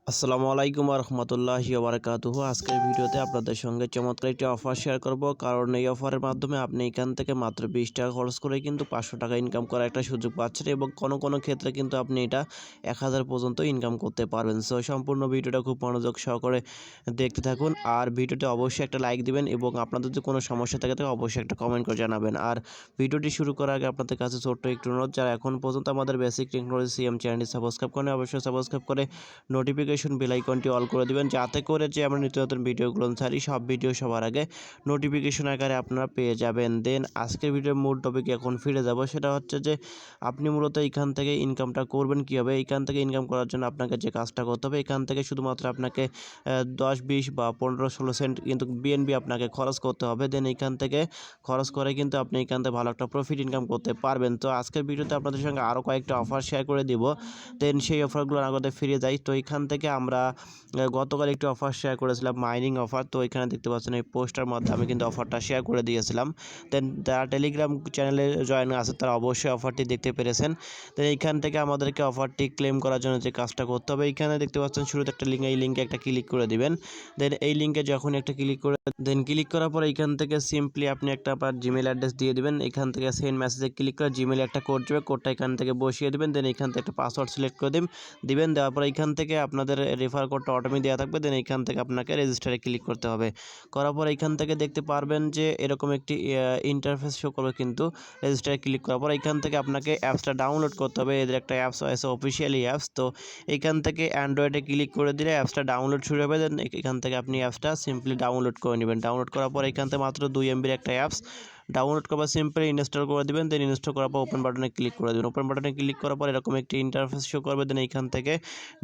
আসসালামু আলাইকুম রহমতুল্লাহি ওবরাকাতুহু। আজকের ভিডিওতে আপনাদের সঙ্গে চমৎকার একটি অফার শেয়ার করব, কারণ এই অফারের মাধ্যমে আপনি এখান থেকে মাত্র 20 টাকা খরচ করে কিন্তু 500 টাকা ইনকাম করার একটা সুযোগ পাচ্ছেন, এবং কোনো ক্ষেত্রে কিন্তু আপনি এটা 1000 পর্যন্ত ইনকাম করতে পারবেন। সো সম্পূর্ণ ভিডিওটা খুব মনোযোগ সহকারে দেখতে থাকুন, আর ভিডিওতে অবশ্যই একটা লাইক দিবেন, এবং আপনাদের যদি কোনো সমস্যা থাকে তাহলে অবশ্যই একটা কমেন্ট করে জানাবেন। আর ভিডিওটি শুরু করার আগে আপনাদের কাছে ছোট্ট একটু অনুরোধ, যারা এখন পর্যন্ত আমাদের বেসিক টেকনোলজি সিএম চ্যানেলটি সাবস্ক্রাইব করেন, অবশ্যই সাবস্ক্রাইব করে নোটিফিকেশন বেল আইকনটি অল করে দিবেন, যাতে করে যে আমরা নিত্য নতুন ভিডিওগুলো ছাড়ি সব ভিডিও সবার আগে নোটিফিকেশন আকারে আপনারা পেয়ে যাবেন। দেন আজকের ভিডিওর মূল টপিকে এখন ফিরে যাব, সেটা হচ্ছে যে আপনি মূলত এখান থেকে ইনকামটা করবেন কীভাবে। এখান থেকে ইনকাম করার জন্য আপনাকে যে কাজটা করতে হবে, এখান থেকে শুধুমাত্র আপনাকে 10-20 বা 15-16 সেন্ট কিন্তু বিএনবি আপনাকে খরচ করতে হবে। দেন এখান থেকে খরচ করে কিন্তু আপনি এখান থেকে ভালো একটা প্রফিট ইনকাম করতে পারবেন। তো আজকের ভিডিওতে আপনাদের সঙ্গে আরও কয়েকটা অফার শেয়ার করে দিব। দেন সেই অফারগুলোর আগতে ফিরে যাই। তো এখান থেকে আমরা গতকাল একটি অফার শেয়ার করেছিলাম, মাইনিং অফার। তো এখানে দেখতে পাচ্ছেন এই পোস্টার মধ্যে আমি কিন্তু অফারটা শেয়ার করে দিয়েছিলাম। দেন যারা টেলিগ্রাম চ্যানেলে জয়েন আছে তারা অবশ্যই অফারটি দেখতে পেরেছেন। দেন এইখান থেকে আমাদেরকে অফারটি ক্লেম করার জন্য যে কাজটা করতে হবে, এইখানে দেখতে পাচ্ছেন শুরুতে একটা লিঙ্ক, এই লিঙ্কে একটা ক্লিক করে দিবেন। দেন এই লিঙ্কে যখন একটা ক্লিক করে ক্লিক করার পর এইখান থেকে সিম্পলি আপনি একটা আপনার জিমেল অ্যাড্রেস দিয়ে দিবেন। এখান থেকে সেন্ড মেসেজে ক্লিক করে জিমেলে একটা কোড যাবে, কোডটা এখান থেকে বসিয়ে দেবেন। দেন এখান থেকে একটা পাসওয়ার্ড সিলেক্ট করে দিবেন। দেওয়ার পর এইখান থেকে আপনাদের রেফার কোডটা অটোমেটিক দেওয়া থাকবে। দেন এইখান থেকে আপনাকে রেজিস্টারে ক্লিক করতে হবে। করার পর এইখান থেকে দেখতে পারবেন যে এরকম একটি ইন্টারফেস শো করবে, কিন্তু রেজিস্টারে ক্লিক করার পর এইখান থেকে আপনাকে অ্যাপসটা ডাউনলোড করতে হবে। এদের একটা অ্যাপস আছে, অফিসিয়ালি অ্যাপস। তো এইখান থেকে অ্যান্ড্রয়েডে ক্লিক করে দিলে অ্যাপসটা ডাউনলোড শুরু হবে। দেন এখান থেকে আপনি অ্যাপসটা সিম্পলি ডাউনলোড করে নেবেন। ডাউনলোড করার পর এখান থেকে মাত্র 2 MBর একটা অ্যাপস ডাউনলোড করার সিম্পলি ইনস্টল করে দেবেন। দেন ইনস্টল করার পর ওপেন বাটনে ক্লিক করে দেবেন। ওপেন বাটনে ক্লিক করার পর এরকম একটি ইন্টারফেস শো করবে। দেন এইখান থেকে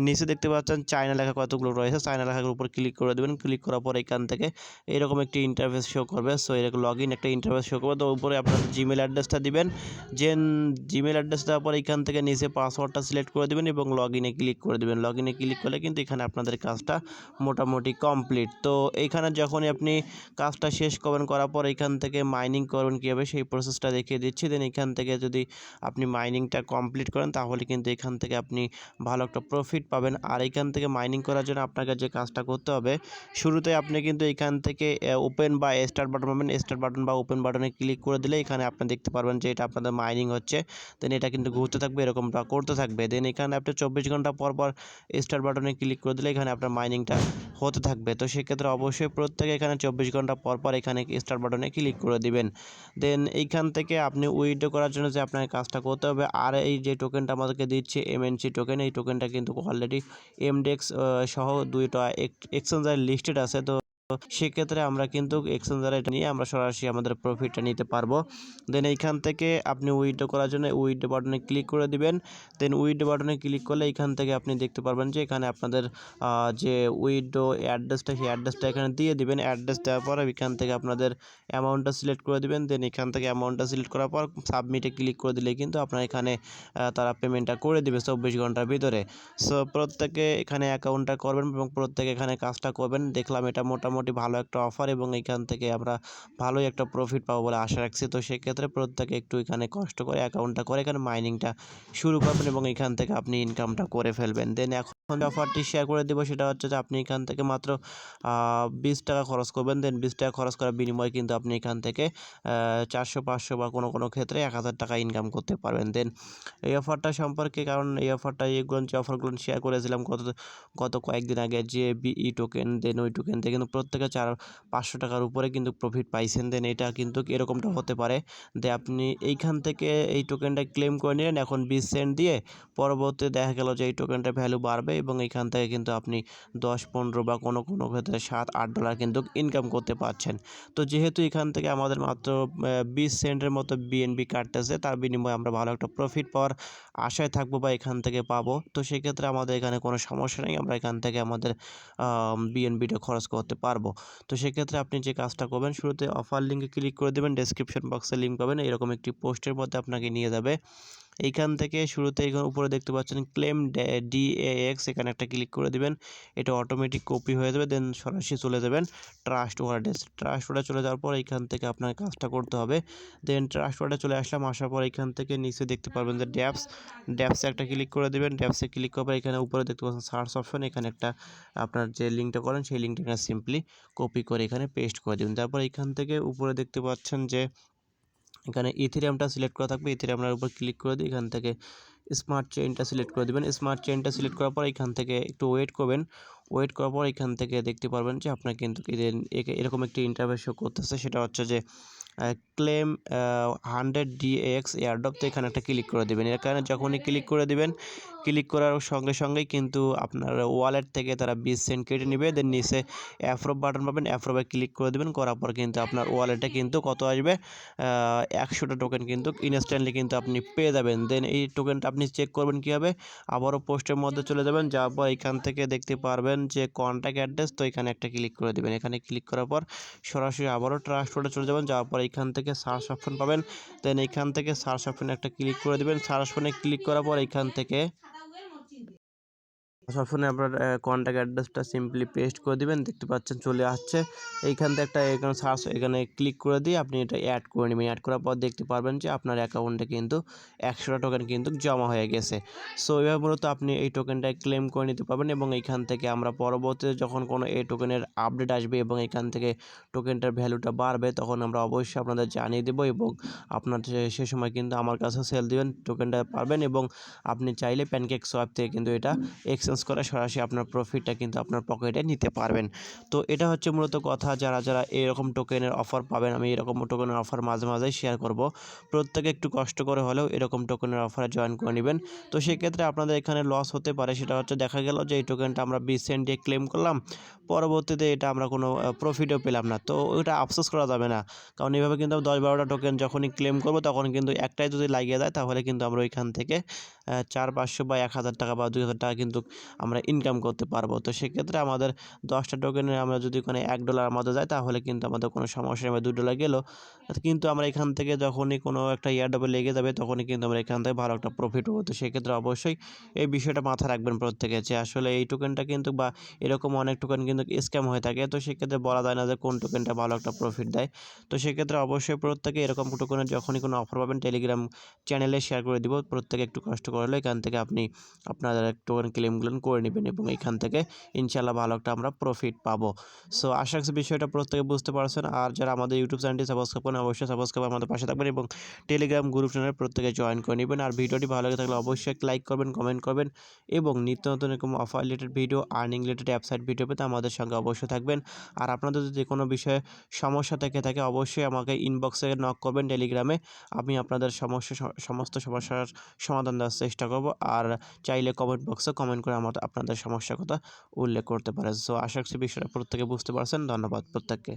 নিচে দেখতে পাচ্ছেন চায়না লেখা কতগুলো রয়েছে, চায়না লেখার উপর ক্লিক করে দেবেন। ক্লিক করার পর এখান থেকে এরকম একটি ইন্টারফেস শো করবে। সো এরকম লগ ইন একটা ইন্টারফেস শো করবে। তো উপরে আপনার জিমেল অ্যাড্রেসটা দিবেন। যে জিমেল অ্যাড্রেস দেওয়ার পর এখান থেকে নিচে পাসওয়ার্ডটা সিলেক্ট করে দেবেন এবং লগ ইনে ক্লিক করে দেবেন। লগ ইনে ক্লিক করলে কিন্তু এখানে আপনাদের কাজটা মোটামুটি কমপ্লিট। তো এইখানে যখনই আপনি কাজটা শেষ করবেন, করার পর এখান থেকে মাইনিং করবেন কীভাবে সেই প্রসেসটা দেখিয়ে দিচ্ছি। দেন এখান থেকে যদি আপনি মাইনিংটা কমপ্লিট করেন তাহলে কিন্তু এখান থেকে আপনি ভালো একটা প্রফিট পাবেন। আর এখান থেকে মাইনিং করার জন্য আপনাকে যে কাজটা করতে হবে, শুরুতে আপনি কিন্তু এখান থেকে ওপেন বা স্টার্ট বাটন পাবেন। স্টার্ট বাটন বা ওপেন বাটনে ক্লিক করে দিলে এখানে আপনি দেখতে পারবেন যে এটা আপনাদের মাইনিং হচ্ছে। দেন এটা কিন্তু ঘুরতে থাকবে, এরকমটা করতে থাকবে। দেন এখানে আপনি 24 ঘন্টা পর পর স্টার্ট বাটনে ক্লিক করে দিলে এখানে আপনার মাইনিংটা হতে থাকবে। তো সেক্ষেত্রে অবশ্যই প্রত্যেকে এখানে 24 ঘন্টা পর পর এখানে স্টার্ট বাটনে ক্লিক করে দিবেন। দেন এইখান থেকে আপনি উইথড্র করার জন্য যে আপনাকে কাজটা করতে হবে, আর এই যে টোকেনটা আমাদেরকে দিচ্ছে এমএনসি টোকেন, এই টোকেনটা কিন্তু অলরেডি এমডেক্স সহ দুইটা এক্সচেঞ্জার লিস্টেড আছে। তো সেক্ষেত্রে আমরা কিন্তু এক্সচেঞ্জার এটা নিয়ে আমরা সরাসরি আমাদের প্রফিটটা নিতে পারবো। দেন এইখান থেকে আপনি উইথড্র করার জন্য উইথড্র বাটনে ক্লিক করে দিবেন। দেন উইথড্র বাটনে ক্লিক করলে এইখান থেকে আপনি দেখতে পারবেন যে এখানে আপনাদের যে উইথড্র অ্যাড্রেসটা, সেই অ্যাড্রেসটা এখানে দিয়ে দিবেন। অ্যাড্রেস দেওয়ার পর এখান থেকে আপনাদের অ্যামাউন্টটা সিলেক্ট করে দিবেন। দেন এখান থেকে অ্যামাউন্টটা সিলেক্ট করার পর সাবমিটে ক্লিক করে দিলেই কিন্তু আপনার এখানে তারা পেমেন্টটা করে দেবে 24 ঘন্টার ভিতরে। সো প্রত্যেকে এখানে অ্যাকাউন্টটা করবেন এবং প্রত্যেকে এখানে কাজটা করবেন। দেখলাম এটা মোটামুটি ভালো একটা অফার, এবং এখান থেকে আমরা ভালোই একটা প্রফিট পাবো বলে আশা রাখছি। তো সেক্ষেত্রে প্রত্যেকে একটু এখানে কষ্ট করে অ্যাকাউন্টটা করে এখানে মাইনিংটা শুরু করবেন এবং এখান থেকে আপনি ইনকামটা করে ফেলবেন। দেন এখন অফারটি শেয়ার করে দেবো, সেটা হচ্ছে যে আপনি এখান থেকে মাত্র 20 টাকা খরচ করবেন। দেন 20 টাকা খরচ করার বিনিময়ে কিন্তু আপনি এখান থেকে 400-500 বা কোনো ক্ষেত্রে 1000 টাকা ইনকাম করতে পারবেন। দেন এই অফারটা সম্পর্কে, কারণ এই অফারটা যে অফারগুলো শেয়ার করেছিলাম গত কয়েকদিন আগে, যে বিই টোকেন, দেন ওই টোকেন থেকে কিন্তু প্রত্যেকে 500 টাকার উপরে কিন্তু প্রফিট পাইছেন। দেন এটা কিন্তু এরকমটা হতে পারে যে আপনি এইখান থেকে এই টোকেনটা ক্লেম করে নিলেন এখন 20 সেন্ট দিয়ে, পরবর্তীতে দেখা গেল যে এই টোকেনটার ভ্যালু বাড়বে এবং এখান থেকে কিন্তু আপনি 10-15 বা কোনো ক্ষেত্রে $7-8 কিন্তু ইনকাম করতে পারছেন। তো যেহেতু এখান থেকে আমাদের মাত্র 20 সেন্টের মতো বিএনবি কাটতেছে, তার বিনিময়ে আমরা ভালো একটা প্রফিট পাওয়ার আশায় থাকবো বা এখান থেকে পাবো। তো সেক্ষেত্রে আমাদের এখানে কোনো সমস্যা নেই, আমরা এখান থেকে আমাদের বিএনবিটা খরচ করতে পারবো। তো সেক্ষেত্রে আপনি যে কাজটা করবেন, শুরুতে অফার লিঙ্কে ক্লিক করে দেবেন, ডেসক্রিপশন বক্সে লিঙ্ক পাবেন, এরকম একটি পোস্টের মধ্যে আপনাকে নিয়ে যাবে। এইখান থেকে শুরুতে এখানে উপরে দেখতে পাচ্ছেন ক্লেম DAX, এখানে একটা ক্লিক করে দিবেন। এটা অটোমেটিক কপি হয়ে যাবে। দেন সরাসরি চলে যাবেন ট্রাস্ট ওয়ালেটে। ট্রাস্ট ওয়ালেটে চলে যাওয়ার পর এইখান থেকে আপনার কাজটা করতে হবে। দেন ট্রাস্ট ওয়ালেটে চলে আসলাম, আসার পর এখান থেকে নিচে দেখতে পারবেন যে ড্যাপসে একটা ক্লিক করে দিবেন। ড্যাপসে ক্লিক করার পর এখানে উপরে দেখতে পাচ্ছেন সার্চ অপশন, এখানে একটা আপনার যে লিঙ্কটা করেন সেই লিঙ্কটা এখানে সিম্পলি কপি করে এখানে পেস্ট করে দিবেন। তারপর এখান থেকে উপরে দেখতে পাচ্ছেন যে এখানে ইথেরিয়ামটা সিলেক্ট করা থাকবে। ইথেরিয়ামের উপর ক্লিক করে দিয়ে এখান থেকে স্মার্ট চেইনটা সিলেক্ট করে দিবেন। স্মার্ট চেইনটা সিলেক্ট করার পর এখান থেকে একটু ওয়েট করবেন। ওয়েট করার পর এখান থেকে দেখতে পারবেন যে আপনার কিন্তু এরকম একটি ইন্টারফেস শো করতেছে। সেটা হচ্ছে যে ক্লেম 100 DAX এয়ারড্রপ, তো এখানে একটা ক্লিক করে দেবেন। এখানে যখনই ক্লিক করে দিবেন, ক্লিক করার সঙ্গে সঙ্গেই কিন্তু আপনার ওয়ালেট থেকে তারা 20 সেন্ট কেটে নেবে। দেন নিচে অ্যাপ্রুভ বাটন পাবেন, অ্যাপ্রুভে ক্লিক করে দেবেন। করার পর কিন্তু আপনার ওয়ালেটে কিন্তু কত আসবে, 100টা টোকেন কিন্তু ইনস্ট্যান্টলি কিন্তু আপনি পেয়ে যাবেন। দেন এই টোকেনটা আপনি চেক করবেন কীভাবে, আবারও পোস্টের মধ্যে চলে যাবেন। যাওয়ার পর এখান থেকে দেখতে পারবেন যে কন্ট্যাক্ট অ্যাড্রেস, তো এখানে একটা ক্লিক করে দেবেন। এখানে ক্লিক করার পর সরাসরি আবারও ট্রাস্ট ওয়ালেটে চলে যাবেন। যাওয়ার পর এখান থেকে সার্চ অপশন পাবেন। দেন এখান থেকে সার্চ অপশনে একটা ক্লিক করে দেবেন। সার্চ অপশনে ক্লিক করার পর এখান থেকে অপশনে আপনার কন্ট্যাক্ট অ্যাড্রেসটা সিম্পলি পেস্ট করে দিবেন। দেখতে পাচ্ছেন চলে আসছে। এইখান থেকে একটা এখানে সার্চ, এখানে ক্লিক করে দিয়ে আপনি এটা অ্যাড করে নেবেন। অ্যাড করার পর দেখতে পারবেন যে আপনার অ্যাকাউন্টে কিন্তু 100টা টোকেন কিন্তু জমা হয়ে গেছে। সো এভাবে মূলত আপনি এই টোকেনটা ক্লেম করে নিতে পারবেন এবং এইখান থেকে আমরা পরবর্তীতে যখন কোনো এই টোকেনের আপডেট আসবে এবং এখান থেকে টোকেনটার ভ্যালুটা বাড়বে, তখন আমরা অবশ্যই আপনাদের জানিয়ে দেবো এবং আপনার সে সময় কিন্তু আমার কাছে সেল দিবেন, টোকেনটা পারবেন এবং আপনি চাইলে প্যানকেক সোয়াপ থেকে কিন্তু এটা এক্সচেঞ্জ করে সরাসরি আপনার প্রফিটটা কিন্তু আপনার পকেটে নিতে পারবেন। তো এটা হচ্ছে মূলত কথা, যারা এরকম টোকেনের অফার পাবেন, আমি এরকম টোকেনের অফার মাঝে মাঝেই শেয়ার করব। প্রত্যেকে একটু কষ্ট করে হলেও এরকম টোকেনের অফারে জয়েন করে নেবেন। তো সেক্ষেত্রে আপনাদের এখানে লস হতে পারে, সেটা হচ্ছে দেখা গেল যে এই টোকেনটা আমরা 20 সেন্ট দিয়ে ক্লেম করলাম, পরবর্তীতে এটা আমরা কোনো প্রফিটও পেলাম না। তো ওটা আফসোস করা যাবে না, কারণ এইভাবে কিন্তু 10-12টা টোকেন যখনই ক্লেম করব তখন কিন্তু একটাই যদি লাগিয়ে যায়, তাহলে কিন্তু আমরা ওইখান থেকে 400-500 বা 1000 টাকা বা 2000 টাকা কিন্তু আমরা ইনকাম করতে পারবো। তো সেক্ষেত্রে আমাদের 10টা টোকেনের আমরা যদি ওখানে $1 আমাদের যায়, তাহলে কিন্তু আমাদের কোনো সমস্যা নেই। $2 গেল, কিন্তু আমরা এখান থেকে যখনই কোনো একটা এয়ারড্রপে লেগে যাবে, তখনই কিন্তু আমরা এখান থেকে ভালো একটা প্রফিট পাবো। তো সেক্ষেত্রে অবশ্যই এই বিষয়টা মাথায় রাখবেন প্রত্যেকে, যে আসলে এই টোকেনটা কিন্তু বা এরকম অনেক টোকেন কিন্তু স্ক্যাম হয়ে থাকে। তো সেক্ষেত্রে বলা যায় না যে কোন টোকেনটা ভালো একটা প্রফিট দেয়। তো সেক্ষেত্রে অবশ্যই প্রত্যেকে এরকম টোকেনের যখনই কোনো অফার পাবেন, টেলিগ্রাম চ্যানেলে শেয়ার করে দিব। প্রত্যেকে একটু কষ্ট করলে এখান থেকে আপনি আপনার টোকেন ক্লেমগুলো করে নেবেন এবং এখান থেকে ইনশাল্লাহ ভালো একটা আমরা প্রফিট পাবো। সো আশা করছি বিষয়টা প্রত্যেকে বুঝতে পারছেন। আর যারা আমাদের ইউটিউব চ্যানেলটি সাবস্ক্রাইব করেন, অবশ্যই সাবস্ক্রাইব আমাদের পাশে থাকবেন এবং টেলিগ্রাম গ্রুপ চ্যানেলে প্রত্যেকে জয়েন করে নেবেন। আর ভিডিওটি ভালো লাগে থাকলে অবশ্যই একটা লাইক করবেন, কমেন্ট করবেন এবং নিত্য নতুন এরকম offer related video, earning related website video পেতে আমাদের সঙ্গে অবশ্যই থাকবেন। আর আপনাদের যদি কোনো বিষয়ে সমস্যা থেকে থাকে, অবশ্যই আমাকে ইনবক্সে নক করবেন টেলিগ্রামে। আমি আপনাদের সমস্ত সমস্যার সমাধান দেওয়ার চেষ্টা করব। আর চাইলে কমেন্ট বক্সে কমেন্ট করে আপনাদের সমস্যার কথা উল্লেখ করতে পারেন। সো আশা করছি বিষয়টা প্রত্যেকে বুঝতে পারছেন। ধন্যবাদ প্রত্যেককে।